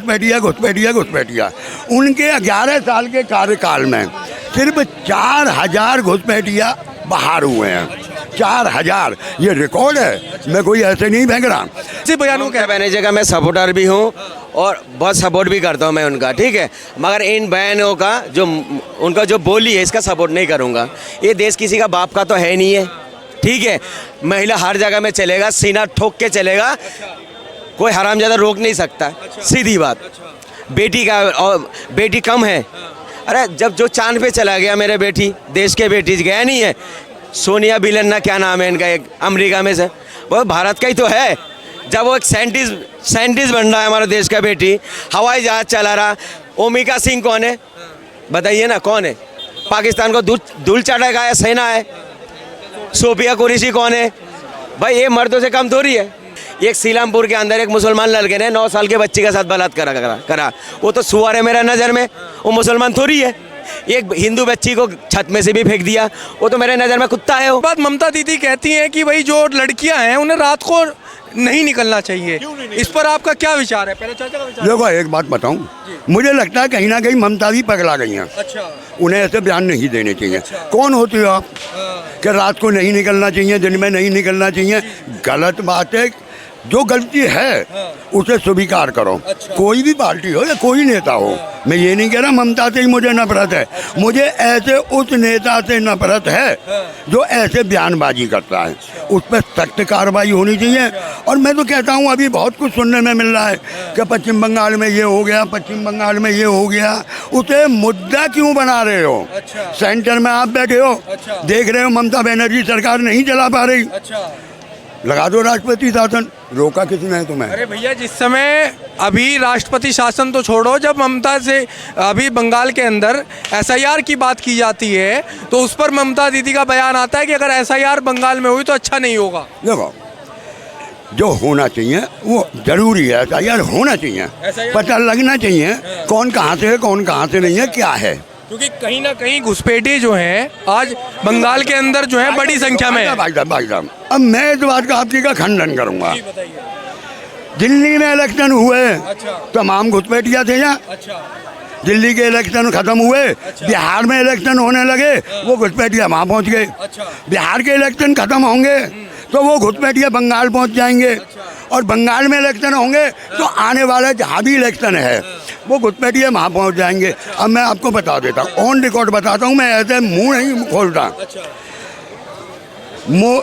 घुसपैठिया घुसपैठिया घुसपैठिया। उनके 11 साल के कार्यकाल में सिर्फ 4000 घुसपैठिया बाहर हुए हैं। 4000, ये रिकॉर्ड है, मैं कोई ऐसे नहीं फेंक रहा। जी बयानों ममता बनर्जी का मैं सपोर्टर भी हूँ और बहुत सपोर्ट भी करता हूँ मैं उनका, ठीक है, मगर इन बयानों का जो उनका जो बोली है इसका सपोर्ट नहीं करूँगा। ये देश किसी का बाप का तो है नहीं है, ठीक है। महिला हर जगह में चलेगा, सीना ठोक के चलेगा, कोई हरामजादा रोक नहीं सकता, सीधी बात। बेटी का और बेटी कम है, अरे जब जो चांद पे चला गया मेरे बेटी, देश के बेटी गया नहीं है, सोनिया बिलन ना क्या नाम है इनका, एक अमेरिका में से, वो भारत का ही तो है। जब वो एक साइंटिस्ट बन रहा है हमारे देश का बेटी, हवाई जहाज चला रहा। ओमिका सिंह कौन है बताइए ना, कौन है? पाकिस्तान को धूल चाटेगा या सेना है? सोफिया कुरैशी कौन है भाई? ये मर्दों से कम थोड़ी है। एक सीलामपुर के अंदर एक मुसलमान लड़के ने 9 साल के बच्ची के साथ बलात्कार करा, वो तो सुअर है मेरा नज़र में, वो मुसलमान थोड़ी है। एक हिंदू बच्ची को छत में से भी फेंक दिया, वो तो मेरे नज़र में कुत्ता है। वो बात ममता दीदी कहती हैं कि भाई जो लड़कियां हैं उन्हें रात को नहीं निकलना चाहिए, इस पर आपका क्या विचार है? पहले चाचा का विचार। देखो एक बात बताऊं, मुझे लगता है कहीं ना कहीं ममता भी पगला गई हैं। अच्छा, उन्हें ऐसे बयान नहीं देने चाहिए। कौन होती हो आप कि रात को नहीं निकलना चाहिए, दिन में नहीं निकलना चाहिए? गलत बात है। जो गलती है उसे स्वीकार करो। कोई भी पार्टी हो या कोई नेता हो, मैं ये नहीं कह रहा ममता से ही मुझे नफरत है, मुझे ऐसे उस नेता से नफरत है जो ऐसे बयानबाजी करता है, उस पर सख्त कार्रवाई होनी चाहिए। और मैं तो कहता हूँ अभी बहुत कुछ सुनने में मिल रहा है कि पश्चिम बंगाल में ये हो गया, पश्चिम बंगाल में ये हो गया। उसे मुद्दा क्यों बना रहे हो? सेंटर में आप बैठे हो, देख रहे हो ममता बनर्जी सरकार नहीं चला पा रही, लगा दो राष्ट्रपति शासन। रोका किसने है तुम्हें? अरे भैया, जिस समय अभी राष्ट्रपति शासन तो छोड़ो, जब ममता से अभी बंगाल के अंदर SIR की बात की जाती है तो उस पर ममता दीदी का बयान आता है कि अगर SIR बंगाल में हुई तो अच्छा नहीं होगा। देखो, जो होना चाहिए वो जरूरी है, SIR होना चाहिए, पता लगना चाहिए कौन कहाँ से है, कौन कहाँ से नहीं है, क्या है। क्योंकि कहीं ना कहीं घुसपैठिए जो हैं आज बंगाल के अंदर जो है बड़ी संख्या में है। भाई साहब, अब मैं इस बात का आपकी का खंडन करूंगा। दिल्ली में इलेक्शन हुए, तमाम घुसपैठिया थे यहाँ। दिल्ली के इलेक्शन खत्म हुए, बिहार में इलेक्शन होने लगे, वो घुसपैठिया वहाँ पहुँच गए। बिहार के इलेक्शन खत्म होंगे तो वो घुसपैठिया बंगाल पहुँच जाएंगे, और बंगाल में इलेक्शन होंगे तो आने वाला जहाँ भी इलेक्शन है वो घुसपैठिया वहाँ पहुँच जाएंगे। अब मैं आपको बता देता हूँ, ऑन रिकॉर्ड बताता हूँ, मैं ऐसे मुँह नहीं खोलता।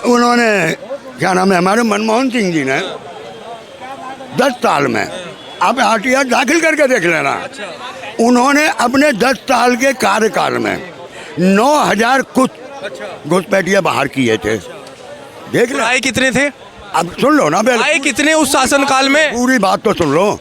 उन्होंने क्या नाम है, हमारे मनमोहन सिंह जी ने 10 साल में, आप RTR दाखिल करके देख लेना, उन्होंने अपने 10 साल के कार्यकाल में 9000 कुछ घुसपैठिया बाहर किए थे। देख लो आए कितने थे, अब सुन लो ना, आए कितने उस शासनकाल में, पूरी बात तो सुन लो।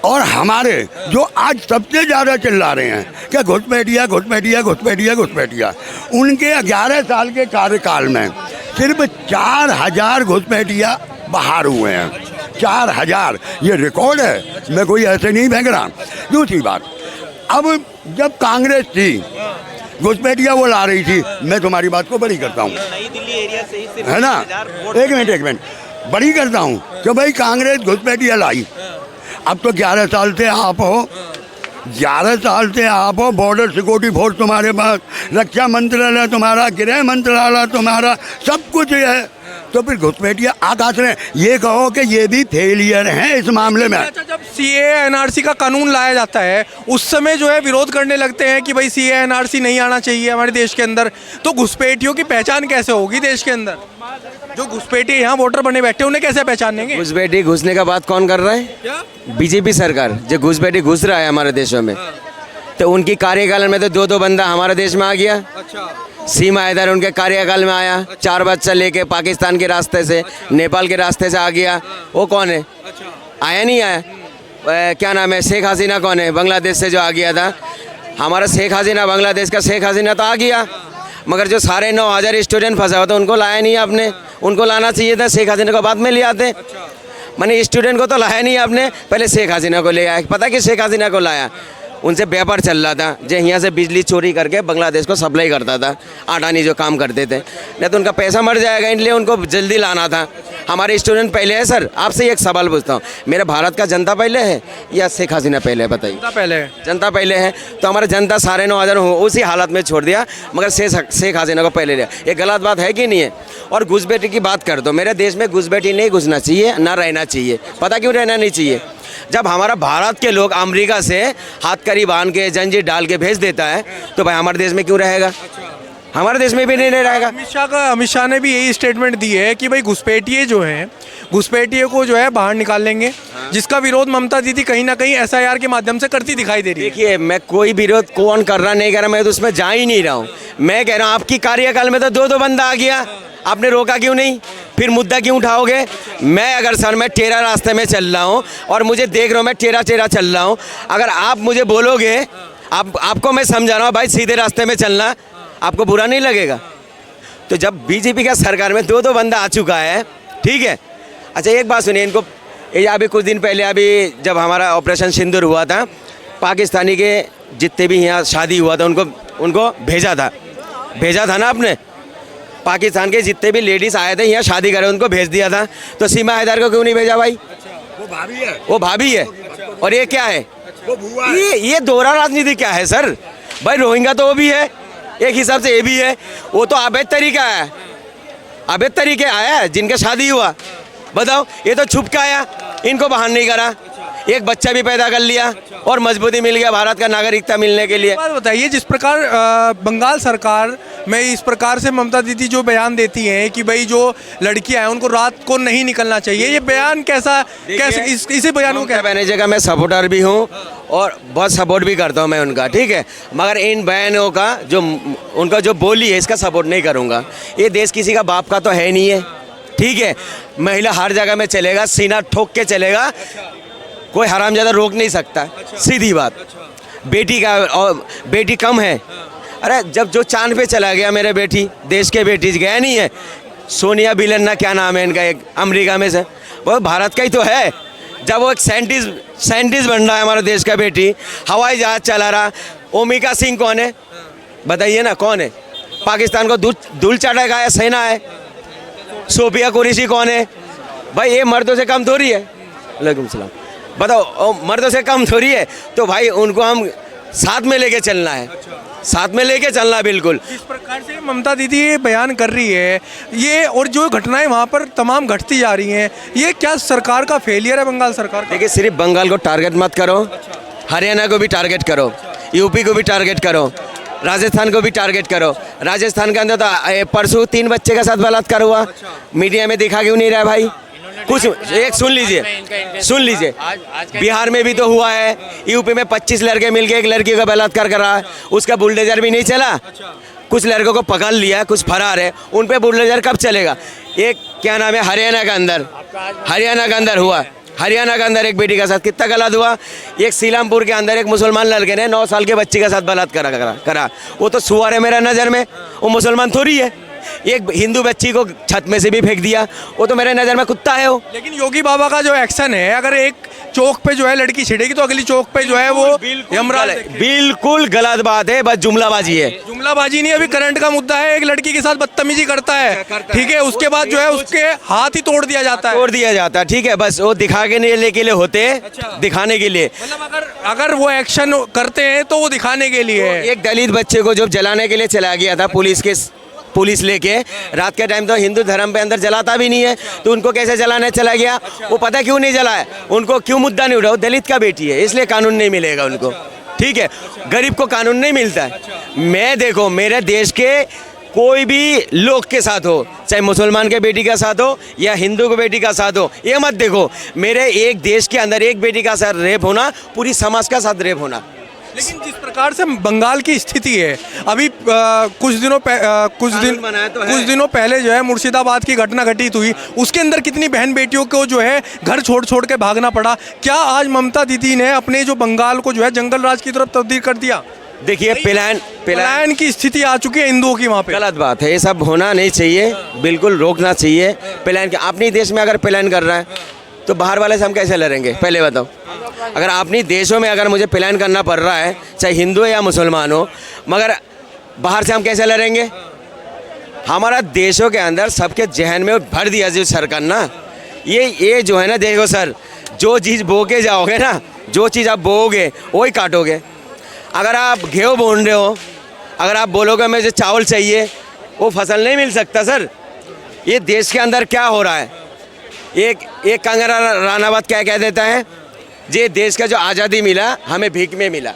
और हमारे जो आज सबसे ज़्यादा चिल्ला रहे हैं कि घुसपैठिया घुसपैठिया घुसपैठिया घुसपैठिया, उनके 11 साल के कार्यकाल में सिर्फ 4000 घुसपैठिया बाहर हुए हैं। 4000, ये रिकॉर्ड है, मैं कोई ऐसे नहीं फेंक रहा। दूसरी बात, अब जब कांग्रेस थी घुसपैठिया वो ला रही थी, मैं तुम्हारी बात को बड़ी करता हूँ, है ना, एक मिनट बड़ी करता हूँ कि भाई कांग्रेस घुसपैठिया लाई। अब तो 11 साल से आप हो, 11 साल से आप हो, बॉर्डर सिक्योरिटी फोर्स तुम्हारे पास, रक्षा मंत्रालय तुम्हारा, गृह मंत्रालय तुम्हारा, सब कुछ है, तो फिर घुसपैठिया आकाश रहे। ये कहो कि ये भी फेलियर हैं इस मामले में। अच्छा, जब CAA NRC का कानून लाया जाता है उस समय जो है विरोध करने लगते हैं कि भाई CAA NRC नहीं आना चाहिए हमारे देश के अंदर, तो घुसपैठियों की पहचान कैसे होगी देश के अंदर? जो घुसपैठिए यहाँ वोटर बने बैठे उन्हें कैसे पहचानेंगे? घुसपैठी घुसने का बात कौन कर रहा है? क्या बीजेपी सरकार। जो घुसपैठी घुस रहा है हमारे देशों में, तो उनकी कार्यकाल में तो 2-2 बंदा हमारे देश में आ गया। अच्छा, सीमा हैदर उनके कार्यकाल में आया, 4 बच्चा लेके पाकिस्तान के रास्ते से, नेपाल के रास्ते से आ गया। वो कौन है? आया नहीं आया? क्या नाम है, शेख हसीना कौन है, बांग्लादेश से जो आ गया था? हमारा शेख हसीना, बांग्लादेश का शेख हसीना तो आ गया, मगर जो साढ़े 9000 स्टूडेंट फंसा हुआ था उनको लाया नहीं आपने। उनको लाना चाहिए था, शेख हसीना को बाद में ले आते। मैंने स्टूडेंट को तो लाया नहीं आपने, पहले शेख हसीना को ले आया। पता कि शेख हसीना को लाया, उनसे व्यापार चल रहा था, जो यहाँ से बिजली चोरी करके बांग्लादेश को सप्लाई करता था, अडानी जो काम करते थे, नहीं तो उनका पैसा मर जाएगा, इसलिए उनको जल्दी लाना था। हमारे स्टूडेंट पहले है। सर आपसे एक सवाल पूछता हूँ, मेरे भारत का जनता पहले है या शेख हसीना पहले है, बताइए। जनता पहले है। जनता पहले है, तो हमारा जनता 9,500 उसी हालत में छोड़ दिया, मगर शेख हसीना को पहले लिया। ये गलत बात है कि नहीं है? और घुसपैठी की बात कर दो, मेरे देश में घुसपैठी नहीं घुसना चाहिए, ना रहना चाहिए। पता क्यों रहना नहीं चाहिए? जब हमारा भारत के लोग अमेरिका से हाथकड़ी बांध के जंजीर डाल के भेज देता है, तो भाई हमारे देश में क्यों रहेगा? हमारे देश में भी नहीं रहेगा। अमित शाह ने भी यही स्टेटमेंट दी है कि भाई घुसपैठिए जो हैं, घुसपैठिए को जो है बाहर निकाल लेंगे, जिसका विरोध ममता दीदी कहीं ना कहीं SIR के माध्यम से करती दिखाई दे रही है। देखिए, मैं कोई विरोध कौन कर रहा नहीं कर रहा, मैं तो उसमें जा ही नहीं रहा हूँ। मैं कह रहा हूँ आपकी कार्यकाल में तो 2 बंदा आ गया, आपने रोका क्यों नहीं? फिर मुद्दा क्यों उठाओगे? मैं टेढ़ा रास्ते में चल रहा हूँ और मुझे देख रहा हूँ, मैं टेढ़ा चल रहा हूँ। अगर आप मुझे बोलोगे, आपको मैं समझा रहा हूँ भाई सीधे रास्ते में चलना, आपको बुरा नहीं लगेगा? तो जब बीजेपी का सरकार में 2 बंदा आ चुका है, ठीक है। अच्छा एक बात सुनिए, इनको ये अभी कुछ दिन पहले अभी जब हमारा ऑपरेशन सिंदूर हुआ था, पाकिस्तानी के जितने भी यहाँ शादी हुआ था उनको भेजा था ना आपने? पाकिस्तान के जितने भी लेडीज़ आए थे यहाँ शादी करे, उनको भेज दिया था। तो सीमा हैदर को क्यों नहीं भेजा भाई? वो भाभी है। और ये क्या है? ये दोहरा राजनीति क्या है सर? भाई रोहिंग्या तो वो भी है, एक हिसाब से ये भी है। वो तो अवैध तरीके आया है जिनका शादी हुआ। बताओ, ये तो छुप के आया, इनको बाहर नहीं करा, एक बच्चा भी पैदा कर लिया और मजबूती मिल गया भारत का नागरिकता मिलने के लिए। बात बताइए, जिस प्रकार बंगाल सरकार में इस प्रकार से ममता दीदी जो बयान देती हैं कि भाई जो लड़कियां हैं उनको रात को नहीं निकलना चाहिए, ये बयान कैसे इसी बयान को क्या? बनर्जी का मैं सपोर्टर भी हूँ और बहुत सपोर्ट भी करता हूँ मैं उनका, ठीक है। मगर इन बयानों का उनका जो बोली है, इसका सपोर्ट नहीं करूँगा। ये देश किसी का बाप का तो है नहीं है, ठीक है। महिला हर जगह में चलेगा, सीना ठोक के चलेगा, कोई हरामजादा रोक नहीं सकता। सीधी बात। बेटी कम है। अरे जब जो चांद पे चला गया मेरे बेटी, देश के बेटी गया नहीं है, सोनिया बिलन ना क्या नाम है इनका, एक अमेरिका में से, वो भारत का ही तो है। जब वो एक साइंटिस्ट बन रहा है हमारे देश का बेटी, हवाई जहाज चला रहा। ओमिका सिंह कौन है बताइए ना, कौन है? पाकिस्तान को धूल चाटा गया सेना है। सोफिया कुरैशी कौन है भाई? ये मर्दों से कम थोड़ी है। वालेकुम सलाम। बताओ, मर्दों से कम थोड़ी है। तो भाई उनको हम साथ में लेके चलना है, साथ में लेके चलना बिल्कुल। इस प्रकार से ममता दीदी ये बयान कर रही है, ये और जो घटनाएं वहाँ पर तमाम घटती जा रही हैं, ये क्या सरकार का फेलियर है, बंगाल सरकार का? देखिए, सिर्फ बंगाल को टारगेट मत करो, हरियाणा को भी टारगेट करो, यूपी को भी टारगेट करो, राजस्थान को भी टारगेट करो। राजस्थान के अंदर तो परसों 3 बच्चे का साथ बलात्कार हुआ, मीडिया में दिखा क्यों नहीं रहा भाई? कुछ एक सुन लीजिए, बिहार में भी तो हुआ है, यूपी में 25 लड़के मिलके एक लड़की का बलात्कार कर रहा है, उसका बुलडोजर भी नहीं चला। कुछ लड़कों को पकड़ लिया, कुछ फरार है, उन पे बुलडोजर कब चलेगा? एक क्या नाम है, हरियाणा के अंदर हुआ, हरियाणा के अंदर एक बेटी के साथ कितना गलत हुआ। एक सीलामपुर के अंदर एक मुसलमान लड़के ने 9 साल के बच्ची के साथ बलात्कार करा। वो तो सुअर है मेरा नज़र में, वो मुसलमान थोड़ी है। एक हिंदू बच्ची को छत में से भी फेंक दिया, वो तो मेरे नज़र में कुत्ता है वो। लेकिन योगी बाबा का जो एक्शन है, अगर एक चौक पे जो है लड़की छिड़ेगी तो अगली चौक पे जो है वो यमराज। बिल्कुल गलत बात है, बस जुमलाबाजी है। जुमलाबाजी नहीं, अभी करंट का मुद्दा है, एक लड़की के साथ बदतमीजी करता है, ठीक है, उसके बाद जो है उसके हाथ ही तोड़ दिया जाता है, ठीक है। बस वो दिखाने के लिए होते हैं, दिखाने के लिए। मतलब अगर वो एक्शन करते हैं तो वो दिखाने के लिए है। एक दलित बच्चे को जब जलाने के लिए चला गया था पुलिस लेके, रात के टाइम तो हिंदू धर्म पे अंदर जलाता भी नहीं है, तो उनको कैसे जलाने चला गया? वो पता क्यों नहीं जलाया? उनको क्यों मुद्दा नहीं उठा? वो दलित का बेटी है, इसलिए कानून नहीं मिलेगा उनको, ठीक है। गरीब को कानून नहीं मिलता है। मैं देखो, मेरे देश के कोई भी लोग के साथ हो, चाहे मुसलमान के बेटी का साथ हो या हिंदू के बेटी का साथ हो, ये मत देखो। मेरे एक देश के अंदर एक बेटी का साथ रेप होना, पूरी समाज का साथ रेप होना। लेकिन जिस प्रकार से बंगाल की स्थिति है अभी, कुछ दिनों पहले जो है मुर्शिदाबाद की घटना घटित हुई, उसके अंदर कितनी बहन बेटियों को जो है घर छोड़ के भागना पड़ा। क्या आज ममता दीदी ने अपने जो बंगाल को जो है जंगल राज की तरफ तब्दील कर दिया? देखिए, पलायन की स्थिति आ चुकी है हिंदुओं की वहाँ पे। गलत बात है, ये सब होना नहीं चाहिए, बिल्कुल रोकना चाहिए। पलायन के अपने देश में अगर पलायन कर रहा है तो बाहर वाले से हम कैसे लड़ेंगे? पहले बताओ। अगर अपनी देशों में अगर मुझे प्लान करना पड़ रहा है, चाहे हिंदू है या मुसलमान हो, मगर बाहर से हम कैसे लड़ेंगे? हमारा देशों के अंदर सबके जहन में भर दिया जो सरकार ना, ये जो है ना, देखो सर, जो चीज़ बो के जाओगे ना, जो चीज़ आप बोओगे वही काटोगे। अगर आप गेहूँ बोन रहे हो, अगर आप बोलोगे मुझे चावल चाहिए, वो फसल नहीं मिल सकता सर। ये देश के अंदर क्या हो रहा है? एक कंगना राणावत क्या कह देता है, ये देश का जो आज़ादी मिला हमें भीख में मिला।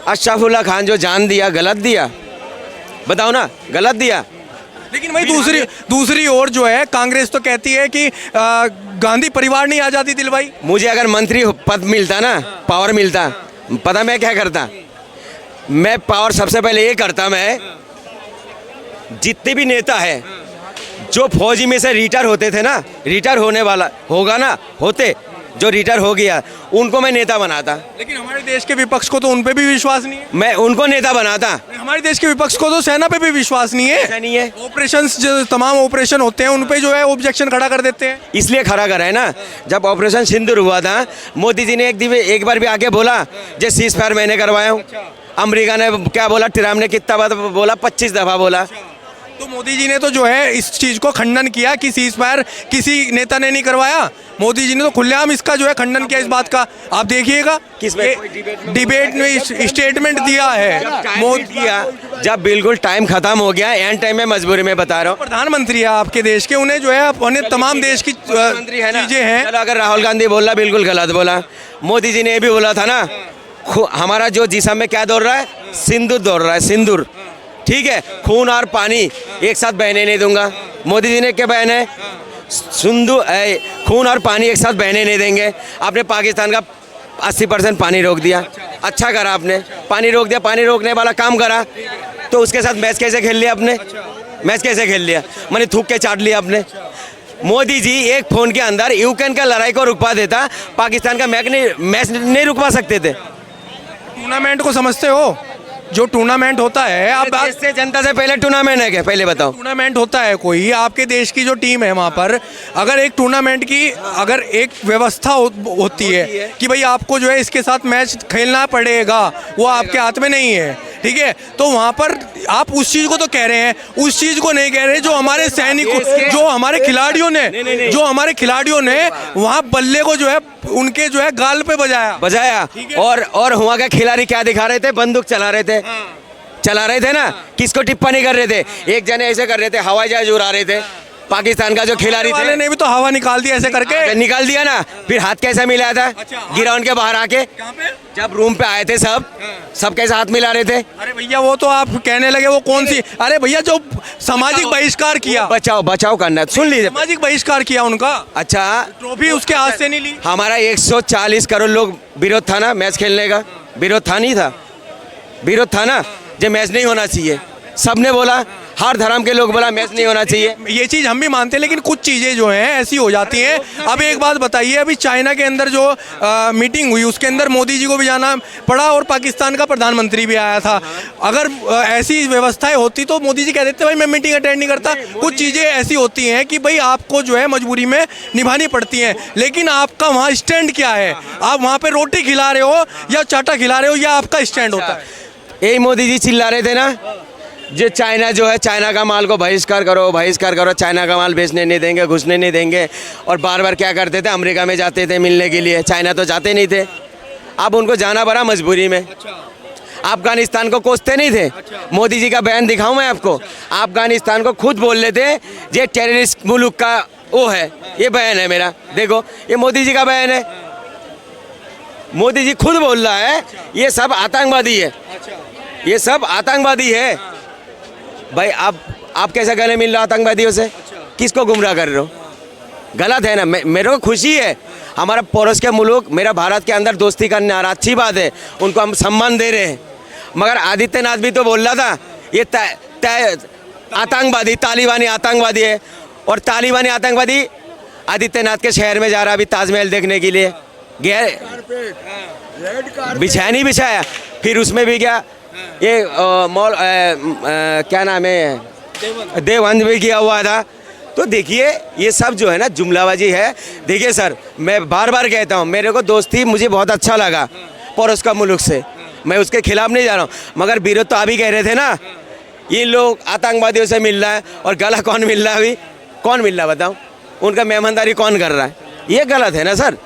अशरफुल्ला खान जो जान दिया, गलत दिया? बताओ ना, गलत दिया। लेकिन भाई दूसरी ओर जो है कांग्रेस तो कहती है कि गांधी परिवार नहीं आज़ादी दिलवाई। मुझे अगर मंत्री पद मिलता ना, पावर मिलता, पता मैं क्या करता? मैं पावर सबसे पहले ये करता, मैं जितने भी नेता है जो फौजी में से रिटायर होते थे ना, रिटायर होने वाला होगा ना, होते जो रिटायर हो गया, उनको मैं नेता बनाता। लेकिन हमारे देश के विपक्ष को तो उन पे भी विश्वास नहीं है। मैं उनको नेता बनाता। हमारे देश के विपक्ष को तो सेना पे भी विश्वास नहीं है। ऐसा नहीं है। ऑपरेशंस जो तमाम ऑपरेशन होते हैं उन पे जो है ऑब्जेक्शन खड़ा कर देते हैं। इसलिए खड़ा करा है ना, जब ऑपरेशन सिंदूर हुआ था, मोदी जी ने एक बार भी आके बोला जे सीज फायर मैंने करवाया हूँ। अमेरिका ने क्या बोला, ट्रम्प ने कितना बार बोला, 25 दफ़ा बोला। तो मोदी जी ने तो जो है इस चीज़ को खंडन किया कि सीज फायर किसी नेता ने नहीं करवाया। मोदी जी ने तो खुलेआम इसका जो है खंडन किया इस बात का। आप देखिएगा किसमें डिबेट में स्टेटमेंट दिया है मोदी दिया, जब बिल्कुल टाइम खत्म हो गया, एंड टाइम में मजबूरी में बता रहा हूँ। प्रधानमंत्री है आपके देश के, उन्हें जो है उन्हें तमाम देश की मंत्री है ना, चीज़ें हैं। चलो अगर राहुल गांधी बोला बिल्कुल गलत बोला, मोदी जी ने ये भी बोला था ना, हमारा जो जिस्म में क्या दौड़ रहा है, सिंदूर दौड़ रहा है, सिंदूर, ठीक है, खून और पानी एक साथ बहने नहीं दूंगा। मोदी जी ने क्या बहना है, खून और पानी एक साथ बहने नहीं देंगे। आपने पाकिस्तान का 80% पानी रोक दिया, अच्छा करा आपने, पानी रोक दिया, पानी रोकने वाला काम करा, तो उसके साथ मैच कैसे खेल लिया आपने? मैच कैसे खेल लिया? मैंने थूक के चाट लिया आपने। मोदी जी एक फ़ोन के अंदर यूक्रेन का लड़ाई को रुकवा देता, पाकिस्तान का मैच नहीं रुकवा सकते थे। टूर्नामेंट को समझते हो? जो टूर्नामेंट होता है, आप से जनता से पहले टूर्नामेंट है क्या? पहले बताओ। टूर्नामेंट होता है कोई, आपके देश की जो टीम है वहाँ पर, अगर एक टूर्नामेंट की अगर एक व्यवस्था होती है कि भाई आपको जो है इसके साथ मैच खेलना पड़ेगा, वो आपके हाथ में नहीं है, ठीक है, तो वहाँ पर आप उस चीज़ को तो कह रहे हैं, उस चीज़ को नहीं कह रहे जो हमारे सैनिकों, जो हमारे खिलाड़ियों ने वहाँ बल्ले को जो है उनके जो है गाल पे बजाया। और वहाँ के खिलाड़ी क्या दिखा रहे थे? बंदूक चला रहे थे ना, किसको टिप्पणी कर रहे थे? एक जने ऐसे कर रहे थे, हवाई जहाज उड़ा रहे थे। पाकिस्तान का जो खिलाड़ी वाले ने भी तो हवा निकाल दिया ऐसे करके। निकाल दिया ना, फिर हाथ कैसा मिला था? ग्राउंड के बाहर आके जब रूम पे आए थे सब कैसे हाथ मिला रहे थे? अरे भैया वो तो आप कहने लगे वो कौन सी, अरे भैया जो सामाजिक बहिष्कार किया, बचाओ करना, सुन लीजिए, सामाजिक बहिष्कार किया उनका। अच्छा, ट्रॉफी उसके हाथ से नहीं ली। हमारा 140 करोड़ लोग विरोध था ना मैच खेलने का, विरोध था नहीं था? विरोध था ना, जो मैच नहीं होना चाहिए, सबने बोला, हर धर्म के लोग बोला मैच नहीं होना चाहिए। ये चीज़ हम भी मानते हैं, लेकिन कुछ चीज़ें जो हैं ऐसी हो जाती हैं। अब एक बात बताइए, अभी चाइना के अंदर जो मीटिंग हुई उसके अंदर मोदी जी को भी जाना पड़ा और पाकिस्तान का प्रधानमंत्री भी आया था। अगर ऐसी व्यवस्थाएं होती तो मोदी जी कह देते भाई मैं मीटिंग अटेंड नहीं करता। कुछ चीज़ें ऐसी होती हैं कि भाई आपको जो है मजबूरी में निभानी पड़ती हैं, लेकिन आपका वहाँ स्टैंड क्या है? आप वहाँ पर रोटी खिला रहे हो या चाटा खिला रहे हो, या आपका स्टैंड होता है? यही मोदी जी चिल्ला रहे थे ना, जो चाइना जो है, चाइना का माल को बहिष्कार करो, चाइना का माल बेचने नहीं देंगे, घुसने नहीं देंगे। और बार बार क्या करते थे, अमेरिका में जाते थे मिलने के लिए, चाइना तो जाते नहीं थे। अब उनको जाना पड़ा मजबूरी में। अफगानिस्तान को कोसते नहीं थे। मोदी जी का बयान दिखाऊं मैं आपको, अफगानिस्तान को खुद बोल लेते ये टेररिस्ट मुल्क का वो है, ये बयान है मेरा, देखो ये मोदी जी का बयान है। मोदी जी खुद बोल रहा है ये सब आतंकवादी है, ये सब आतंकवादी है। भाई आप कैसे गले मिल रहे हो आतंकवादियों से? किसको गुमराह कर रहे हो? गलत है ना। मेरे को खुशी है, हमारा पड़ोस के मुल्क मेरा भारत के अंदर दोस्ती करने आ रहा, अच्छी बात है, उनको हम सम्मान दे रहे हैं। मगर आदित्यनाथ भी तो बोल रहा था ये आतंकवादी, तालिबानी आतंकवादी है। और तालिबानी आतंकवादी आदित्यनाथ के शहर में जा रहा अभी ताजमहल देखने के लिए गया, बिछाया नहीं बिछाया, फिर उसमें भी गया ये मॉल क्या नाम है, देवबंद भी किया हुआ था। तो देखिए ये सब जो है ना जुमलाबाजी है। देखिए सर, मैं बार बार कहता हूँ, मेरे को दोस्ती मुझे बहुत अच्छा लगा और उसका मुल्क से, मैं उसके खिलाफ नहीं जा रहा हूँ, मगर विरोध तो आप ही कह रहे थे ना, ये लोग आतंकवादियों से मिल रहा है और गला कौन मिल रहा है अभी, कौन मिल रहा है बताओ, उनका मेहमानदारी कौन कर रहा है, ये गलत है ना सर।